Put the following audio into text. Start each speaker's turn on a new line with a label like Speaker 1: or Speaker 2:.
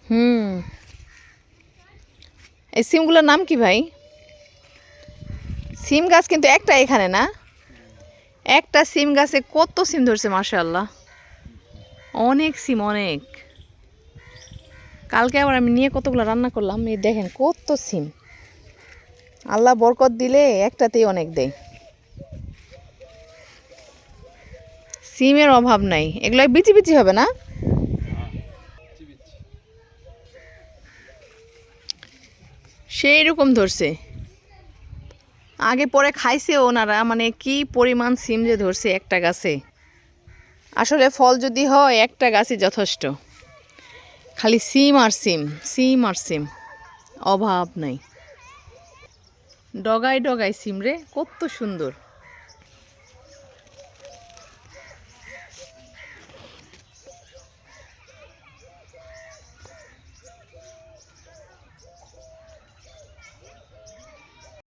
Speaker 1: হুম, এই সিমগুলোর নাম কি ভাই? সিম গাছ কিন্তু একটা এখানে না, একটা সিম গাছে কত সিম ধরছে মাশাআল্লাহ, অনেক সিম অনেক। কালকে আবার আমি নিয়ে কতগুলো রান্না করলাম, এই দেখেন কত সিম। আল্লাহ বরকত দিলে একটাতেই অনেক দেয়। সিমের অভাব নাই, এগুলো বিচি বিচি হবে না? সেই রকম ধরছে। আগে পরে খাইছে ওনারা, মানে কি পরিমাণ সিম যে ধরছে একটা গাছে। আসলে ফল যদি হয় একটা গাছই যথেষ্ট, খালি সিম আর সিম, সিম আর সিম, অভাব নাই। ডগায় ডগায় সিম রে, কত সুন্দর।